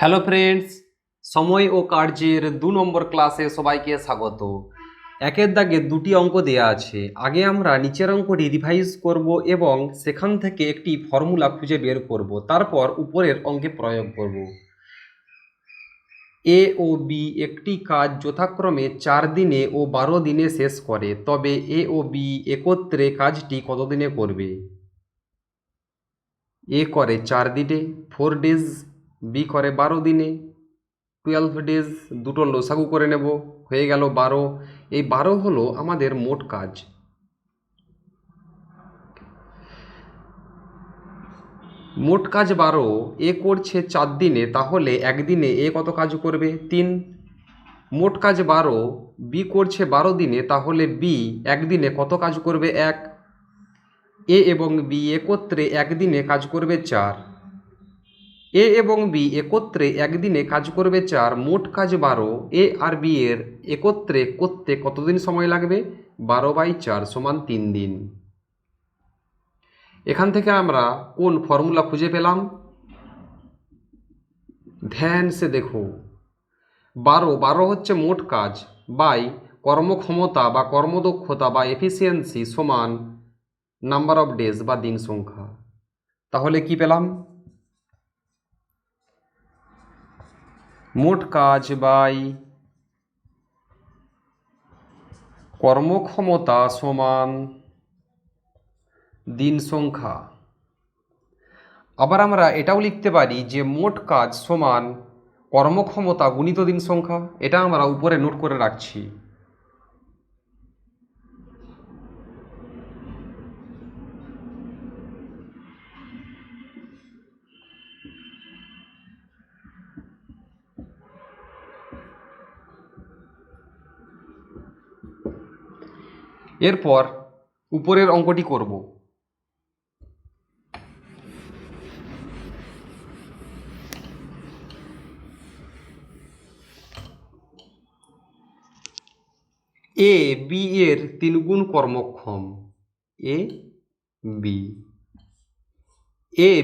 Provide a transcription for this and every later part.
Hello friends, সময় ও কার্যের ২ নম্বর ক্লাসে সবাইকে স্বাগত। একের দাগে দুটি অঙ্ক দেয়া আছে। আগে আমরা নিচের অঙ্কটি রিভাইজ করব এবং সেখান থেকে একটি ফর্মুলা খুঁজে বের করব, তারপর উপরের অঙ্কে প্রয়োগ করব। এ ও বি একটি কাজ যথাক্রমে ৪ দিনে ও ১২ দিনে শেষ করে, তবে এ ও বি একত্রে কাজটি কত দিনে করবে? এ করে ৪ দিনে 4 ডেজ, বি করে ১২ দিনে 12 ডেজ। দুটো লসাগু করে নেব, হয়ে গেল ১২। এই ১২ হলো আমাদের মোট কাজ। মোট কাজ ১২, এ করছে ৪ দিনে, তাহলে একদিনে এ কত কাজ করবে? ৩। মোট কাজ ১২, বি করছে ১২ দিনে, তাহলে বি একদিনে কত কাজ করবে? ১। এ এবং বি একত্রে একদিনে কাজ করবে ৪। এ এবং বি একত্রে একদিনে কাজ করবে ৪, মোট কাজ ১২। এ আর বি এর একত্রে করতে কতদিন সময় লাগবে? ১২/৪ সমান ৩ দিন। এখান থেকে আমরা কোন ফর্মুলা খুঁজে পেলাম? ধ্যান সে দেখো, ১২ হচ্ছে মোট কাজ বাই কর্মক্ষমতা বা কর্মদক্ষতা বা এফিসিয়েন্সি সমান নাম্বার অফ ডেজ বা দিন সংখ্যা। তাহলে কি পেলাম? মোট কাজ বাই কর্মক্ষমতা সমান দিন সংখ্যা। আবার আমরা এটাও লিখতে পারি যে মোট কাজ সমান কর্মক্ষমতা গুণিত দিন সংখ্যা। এটা আমরা উপরে নোট করে রাখছি। এরপর উপরের অঙ্কটি করব। এ বি এর 3 গুণ কর্মক্ষম। এ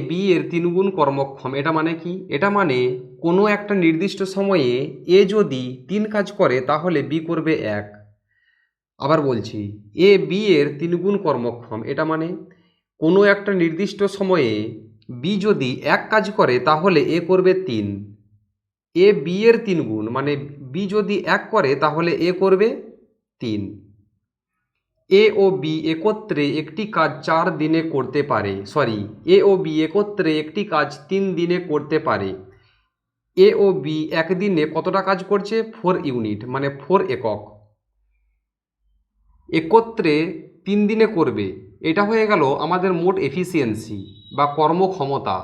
বি এর 3 গুণ কর্মক্ষম, এটা মানে কি? এটা মানে কোনো একটা নির্দিষ্ট সময়ে এ যদি 3 কাজ করে তাহলে বি করবে 1। আবার বলছি, এ বি এর 3 গুণ কর্মক্ষম, এটা মানে কোনো একটা নির্দিষ্ট সময়ে বি যদি 1 কাজ করে তাহলে এ করবে 3। এ বি এর 3 গুণ মানে বি যদি 1 করে তাহলে এ করবে 3। এ ও বি একত্রে একটি কাজ 4 দিনে করতে পারে, এ ও বি একত্রে একটি কাজ 3 দিনে করতে পারে। এ ও বি একদিনে কতটা কাজ করছে? 4 ইউনিট মানে 4 একক। একত্রে 3 দিনে করবে, এটা হয়ে গেল আমাদের মোট এফিসিয়েন্সি বা কর্মক্ষমতা।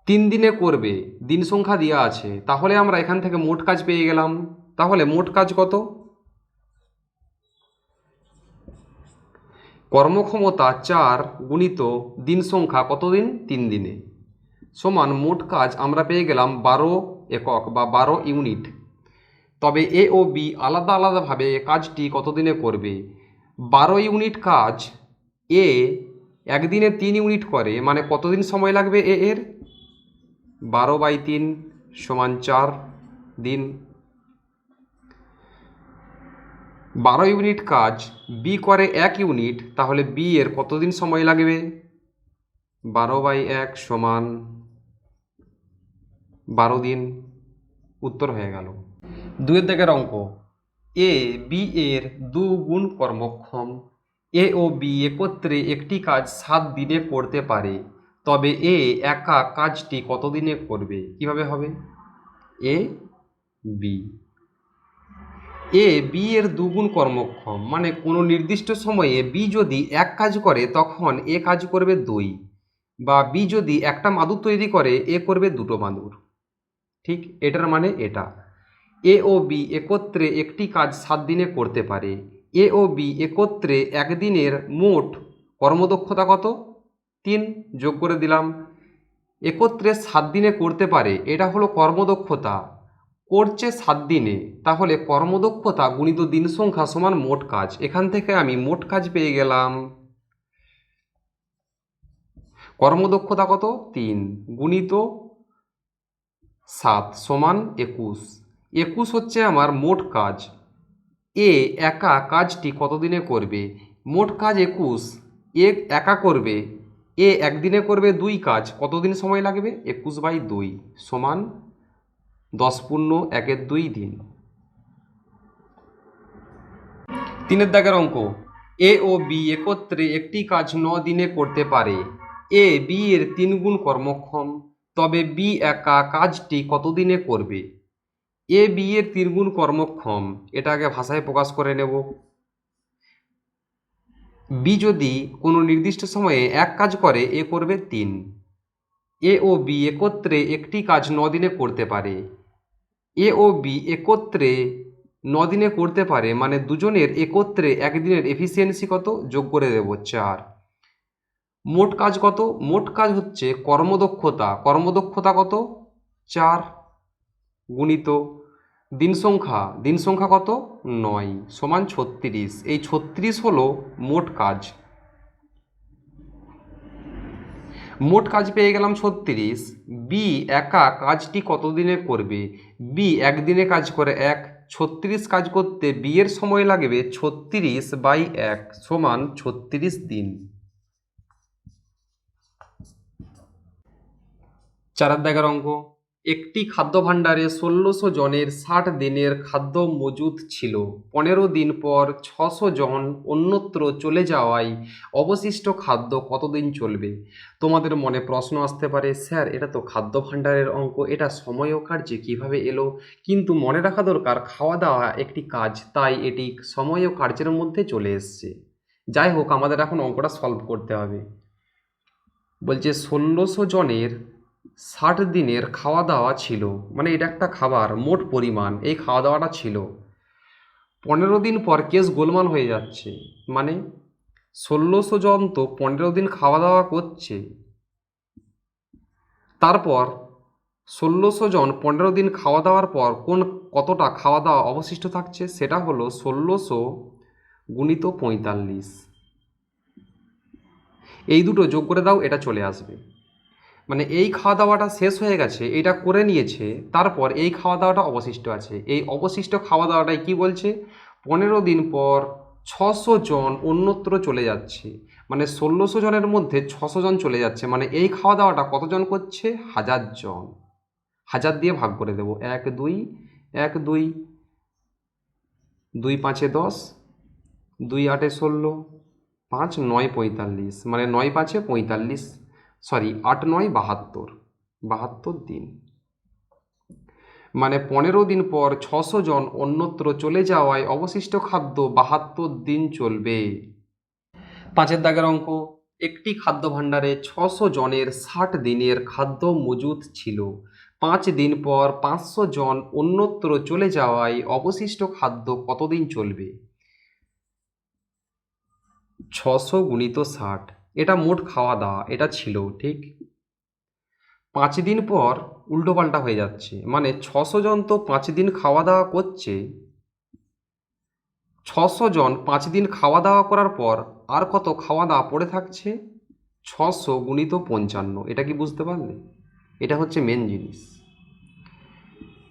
3 দিনে করবে, দিন সংখ্যা দেওয়া আছে, তাহলে আমরা এখান থেকে মোট কাজ পেয়ে গেলাম। তাহলে মোট কাজ কত? কর্মক্ষমতা 4 গুণিত দিন সংখ্যা কতদিন? 3 দিনে, সমান মোট কাজ আমরা পেয়ে গেলাম 12 একক বা 12 ইউনিট। তবে এ ও বি আলাদা আলাদাভাবে কাজটি কতদিনে করবে? 12 ইউনিট কাজ এ একদিনে 3 ইউনিট করে, মানে কতদিন সময় লাগবে এ এর? 12/3 সমান 4 দিন। 12 ইউনিট কাজ বি করে 1 ইউনিট, তাহলে বি এর কতদিন সময় লাগবে? 12/1 সমান 12 দিন। উত্তর হয়ে গেল। 2 দাগের অঙ্ক, এ বি এর 2 গুণ কর্মক্ষম। এ ও বি একত্রে একটি কাজ 7 দিনে করতে পারে, তবে এ একা কাজটি কত দিনে করবে? কিভাবে হবে? এ বি এর 2 গুণ কর্মক্ষম মানে কোনো নির্দিষ্ট সময়ে বি যদি 1 কাজ করে তখন এ কাজ করবে 2, বা বি যদি একটা মাদুর তৈরি করে এ করবে 2টো মাদুর। ঠিক এটার মানে এটা। এ ও বি একত্রে একটি কাজ 7 দিনে করতে পারে। এ ও বি একত্রে একদিনের মোট কর্মদক্ষতা কত? 3, যোগ করে দিলাম। একত্রে 7 দিনে করতে পারে, এটা হলো কর্মদক্ষতা। করছে 7 দিনে, তাহলে কর্মদক্ষতা গুণিত দিন সংখ্যা সমান মোট কাজ। এখান থেকে আমি মোট কাজ পেয়ে গেলাম। কর্মদক্ষতা কত? 3 গুণিত 7 সমান 21। 21 হচ্ছে আমার মোট কাজ। এ একা কাজটি কতদিনে করবে? মোট কাজ 21, এ একা করবে, এ একদিনে করবে 2 কাজ, কতদিন সময় লাগবে? 21/2 সমান 10 পূর্ণ 1-2 দিন। 3 দাগের অঙ্ক, এ ও বি একত্রে একটি কাজ 9 দিনে করতে পারে। এ বি এর 3 গুণ কর্মক্ষম, তবে বি একা কাজটি কতদিনে করবে? এ বি এর 3 গুণ কর্মক্ষম, এটা আগে ভাষায় প্রকাশ করে নেব। বি যদি কোনো নির্দিষ্ট সময়ে এক কাজ করে, এ করবে 3। এ ও বি একত্রে একটি কাজ 9 দিনে করতে পারে। এ ও বি একত্রে 9 দিনে করতে পারে, মানে দুজনের একত্রে একদিনের এফিসিয়েন্সি কত? যোগ করে দেব 4। মোট কাজ কত? মোট কাজ হচ্ছে কর্মদক্ষতা, কর্মদক্ষতা কত? 4 গুণিত দিন সংখ্যা কত? 9 সমান 36। এই 36 হলো মোট কাজ। মোট কাজ পেয়ে গেলাম 36। বি একা কাজটি কতদিনে করবে? বি একদিনে কাজ করে 1। 36 কাজ করতে বি এর সময় লাগবে 36/1 সমান 36 দিন। 4 দাগের অঙ্ক, একটি খাদ্য ভাণ্ডারে 1600 জনের 60 দিনের খাদ্য মজুদ ছিল। 15 দিন পর 600 জন অন্যত্র চলে যাওয়ায় অবশিষ্ট খাদ্য কতদিন চলবে? তোমাদের মনে প্রশ্ন আসতে পারে, স্যার এটা তো খাদ্য ভাণ্ডারের অঙ্ক, এটা সময় ও কার্যে কীভাবে এলো? কিন্তু মনে রাখা দরকার, খাওয়া দাওয়া একটি কাজ, তাই এটি সময় ও কার্যের মধ্যে চলে এসছে। যাই হোক, আমাদের এখন অঙ্কটা সলভ করতে হবে। বলছে 1600 জনের 60 দিনের খাওয়া দাওয়া ছিল, মানে এটা একটা খাবার, মোট পরিমাণ এই খাওয়া দাওয়াটা ছিল। 15 দিন পর কেস গোলমাল হয়ে যাচ্ছে, মানে 1600 জন তো 15 দিন খাওয়া দাওয়া করছে, তারপর 1600 জন 15 দিন খাওয়া দাওয়ার পর কতটা খাওয়া দাওয়া অবশিষ্ট থাকছে? সেটা হলো 1600 গুণিত 45। এই দুটো যোগ করে দাও, এটা চলে আসবে। মানে এই খাওয়া দাওয়াটা শেষ হয়ে গেছে, এটা করে নিয়েছে, তারপর এই খাওয়া দাওয়াটা অবশিষ্ট আছে। এই অবশিষ্ট খাওয়া দাওয়াটাই কি বলছে? 15 দিন পর 600 জন অন্যত্র চলে যাচ্ছে, মানে 1600 জনের মধ্যে 600 জন চলে যাচ্ছে, মানে এই খাওয়া দাওয়াটা কতজন করছে? 1000 জন। 1000 দিয়ে ভাগ করে দেবো, 1 2 1 2, 2 5 10, 2 8 16, 5 9 45, মানে 9 5 45, সরি 8 9 72, 72 দিন। মানে 15 দিন পর 600 জন অন্যত্র চলে যাওয়ায় অবশিষ্ট খাদ্য 72 দিন চলবে। 5 দাগের অঙ্ক, একটি খাদ্য ভাণ্ডারে 600 জনের 60 দিনের খাদ্য মজুদ ছিল। 5 দিন পর 500 জন অন্যত্র চলে যাওয়ায় অবশিষ্ট খাদ্য কতদিন চলবে? 600 গুণিত 60, এটা মোট খাওয়া দাওয়া, এটা ছিল ঠিক। 5 দিন পর উল্টোপাল্টা হয়ে যাচ্ছে, মানে 600 জন তো 5 দিন খাওয়া দাওয়া করছে, 600 জন 5 দিন খাওয়া দাওয়া করার পর আর কত খাওয়া দাওয়া পড়ে থাকছে? 600 গুণিত 55, এটা কি বুঝতে পারলে? এটা হচ্ছে মেন জিনিস।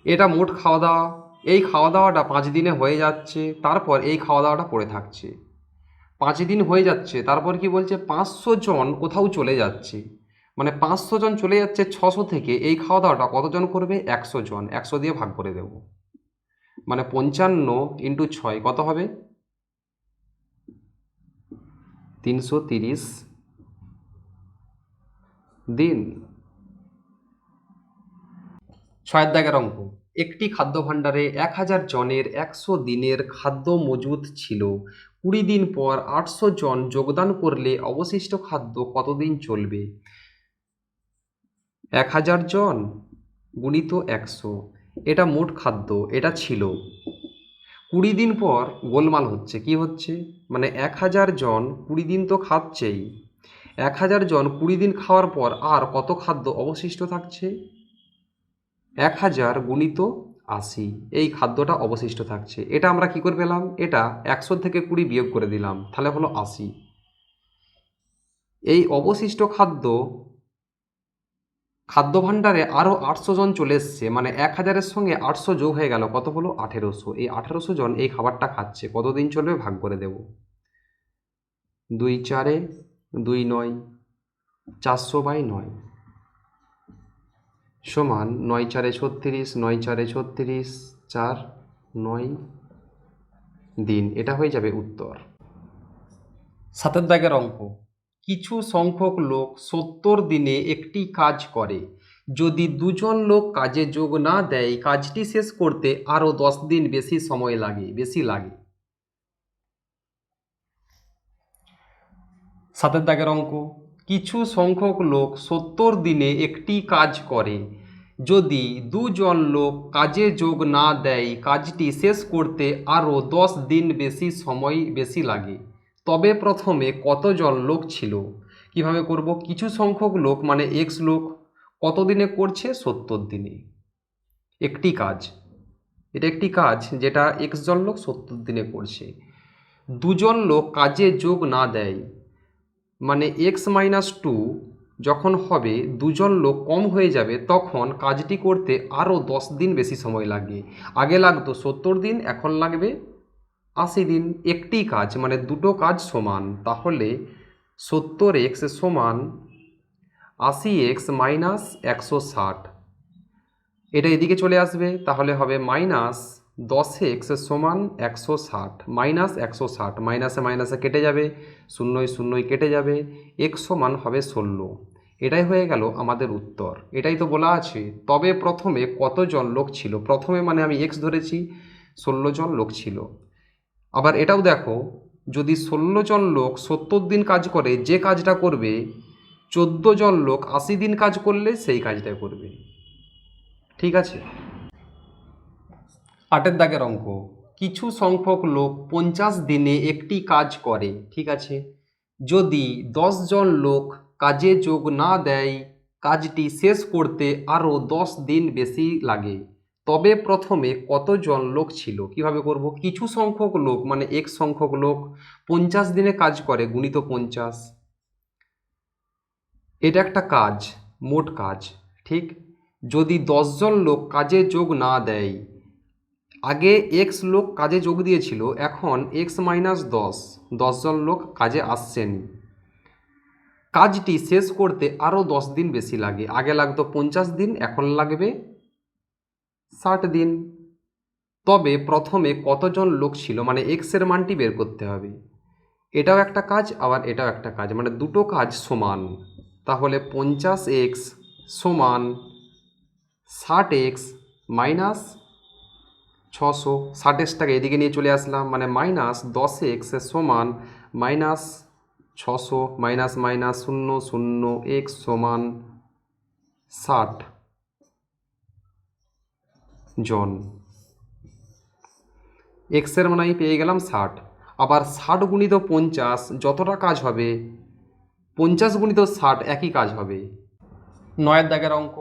এটা মোট খাওয়া দাওয়া, এই খাওয়া দাওয়াটা 5 দিনে হয়ে যাচ্ছে, তারপর এই খাওয়া দাওয়াটা পড়ে থাকছে। 5 দিন হয়ে যাচ্ছে, তারপর কি বলছে? 500 জন কোথাও চলে যাচ্ছে, মানে 500 জন চলে যাচ্ছে 600 থেকে, এই খাওয়া দাওয়াটা কতজন করবে? 100 জন। 100 দিয়ে ভাগ করে দেব, মানে 55 ইন্টু 6 কত হবে? 330 দিন। 6 দাগের অঙ্ক, একটি খাদ্য ভাণ্ডারে 1000 জনের 100 দিনের খাদ্য মজুদ ছিল। 20 দিন পর 800 জন যোগদান করলে অবশিষ্ট খাদ্য কতদিন চলবে? 1000 জন গুণিত 100, এটা মোট খাদ্য, এটা ছিল। 20 দিন পর গোলমাল হচ্ছে, কি হচ্ছে? মানে 1000 জন 20 দিন তো খাচ্ছেই, 1000 জন 20 দিন খাওয়ার পর আর কত খাদ্য অবশিষ্ট থাকছে? 1000 গুণিত 80, এই খাদ্যটা অবশিষ্ট থাকছে। এটা আমরা কি করে পেলাম? এটা 100 থেকে 20 বিয়োগ করে দিলাম, তাহলে হলো 80। এই অবশিষ্ট খাদ্য খাদ্য ভাণ্ডারে আরও 800 জন চলে এসছে, মানে 1000-এর সঙ্গে 800 যোগ হয়ে গেল, কত হলো 1800। এই 1800 জন এই খাবারটা খাচ্ছে, কতদিন চলবে ভাগ করে দেব। 2 4 2 9, 400/9 সমান 9 4 36, 9 4 36, 4 9 দিন। এটা হয়ে যাবে উত্তর। 7 দাগের অঙ্ক, কিছু সংখ্যক লোক 70 দিনে একটি কাজ করে, যদি 2 জন লোক কাজে যোগ না দেয় কাজটি শেষ করতে আরও 10 দিন বেশি সময় লাগে। 7 দাগের অঙ্ক, কিছু সংখ্যক লোক 70 দিনে একটি কাজ করে, যদি 2 জন লোক কাজে যোগ না দেয় কাজটি শেষ করতে আরও 10 দিন বেশি লাগে, তবে প্রথমে কতজন লোক ছিল? কিভাবে করব? কিছু সংখ্যক লোক মানে এক্স লোক কত দিনে করছে? 70 দিনে একটি কাজ। এটা একটি কাজ যেটা এক্স জন লোক 70 দিনে করছে। 2 জন লোক কাজে যোগ না দেয় মানে x-2 যখন হবে, 2 জন লোক কম হয়ে যাবে, তখন কাজটি করতে আরও 10 দিন বেশি সময় লাগে। আগে লাগতো 70 দিন, এখন লাগবে 80 দিন। একটি কাজ মানে দুটো কাজ সমান, তাহলে 70x সমান 80x মাইনাস 160। এটা এদিকে চলে আসবে, তাহলে হবে মাইনাস 10x সমান 160 মাইনাস 160, মাইনাসে মাইনাসে কেটে যাবে, 0 0 কেটে যাবে, x সমান হবে 16। এটাই হয়ে গেল আমাদের উত্তর। এটাই তো বলা আছে, তবে প্রথমে কতজন লোক ছিল। প্রথমে মানে আমি x ধরেছি, 16 জন লোক ছিল। আবার এটাও দেখো, যদি 16 জন লোক 70 দিন কাজ করে, যে কাজটা করবে 14 জন লোক 80 দিন কাজ করলে সেই কাজটা করবে। ঠিক আছে। 8 দাগের অঙ্ক, কিছু সংখ্যক লোক 50 দিনে একটি কাজ করে, ঠিক আছে, যদি 10 জন লোক কাজে যোগ না দেয় কাজটি শেষ করতে আরও 10 দিন বেশি লাগে, তবে প্রথমে কতজন লোক ছিল? কিভাবে করব? কিছু সংখ্যক লোক মানে এক সংখ্যক লোক 50 দিনে কাজ করে, গুণিত 50। এটা একটা কাজ, মোট কাজ, ঠিক। যদি 10 জন লোক কাজে যোগ না দেয়, আগে এক্স লোক কাজে যোগ দিয়েছিল, এখন x-10, 10 জন লোক কাজে আসছেন, কাজটি শেষ করতে আরও 10 দিন বেশি লাগে। আগে লাগতো 50 দিন, এখন লাগবে 60 দিন। তবে প্রথমে কতজন লোক ছিল মানে এক্সের মানটি বের করতে হবে। এটাও একটা কাজ, আবার এটাও একটা কাজ, মানে দুটো কাজ সমান, তাহলে 50x সমান 60x মাইনাস 600। 60xটাকে এদিকে নিয়ে চলে আসলাম, মানে মাইনাস 10x সমান মাইনাস 600, মাইনাস মাইনাস 0 0, x সমান 60 জন। এক্সের মানে আমি পেয়ে গেলাম 60। আবার 60 গুণিত 50 যতটা কাজ হবে, 50 গুণিত 60 একই কাজ হবে। 9 দাগের অঙ্ক,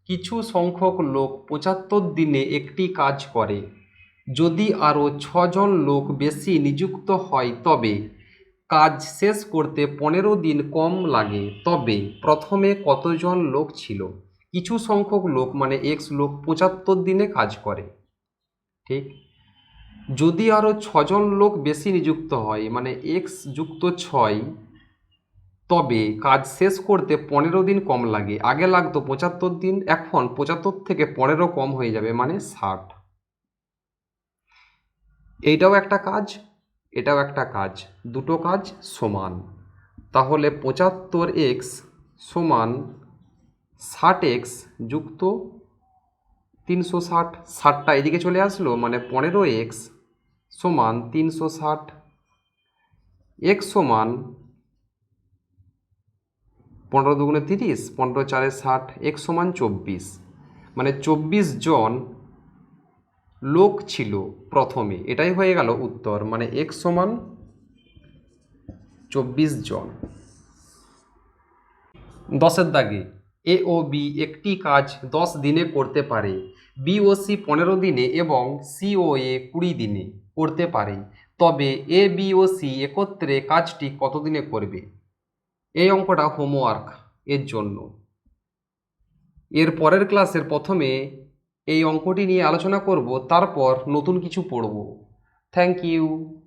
কিছু সংখ্যক লোক 75 দিনে একটি কাজ করে, যদি আরও 6 জন লোক বেশি নিযুক্ত হয় তবে কাজ শেষ করতে 15 দিন কম লাগে, তবে প্রথমে কতজন লোক ছিল? কিছু সংখ্যক লোক মানে এক্স লোক 75 দিনে কাজ করে, ঠিক। যদি আরও 6 জন লোক বেশি নিযুক্ত হয় মানে এক্স যুক্ত 6, তবে কাজ শেষ করতে 15 দিন কম লাগে। আগে লাগতো 75 দিন, এখন 75 থেকে 15 কম হয়ে যাবে মানে 60। এইটাও একটা কাজ, এটাও একটা কাজ, দুটো কাজ সমান, তাহলে 75x সমান 60x যুক্ত 360। 60টা এদিকে চলে আসলো, মানে 15x সমান 360, x সমান 15 দুগুণে 30, 15 চারে 60, x সমান 24, মানে 24 জন লোক ছিল প্রথমে। এটাই হয়ে গেল উত্তর, মানে x সমান 24 জন। 10 দাগে, এ ও বি একটি কাজ 10 দিনে করতে পারে, বি ও সি 15 দিনে এবং সি ও এ 20 দিনে করতে পারে, তবে এ বি ও সি একত্রে কাজটি কত দিনে করবে? এই অঙ্কটা হোমওয়ার্ক এর জন্য। এর পরের ক্লাসের প্রথমে এই অঙ্কটি নিয়ে আলোচনা করব, তারপর নতুন কিছু পড়ব। Thank you.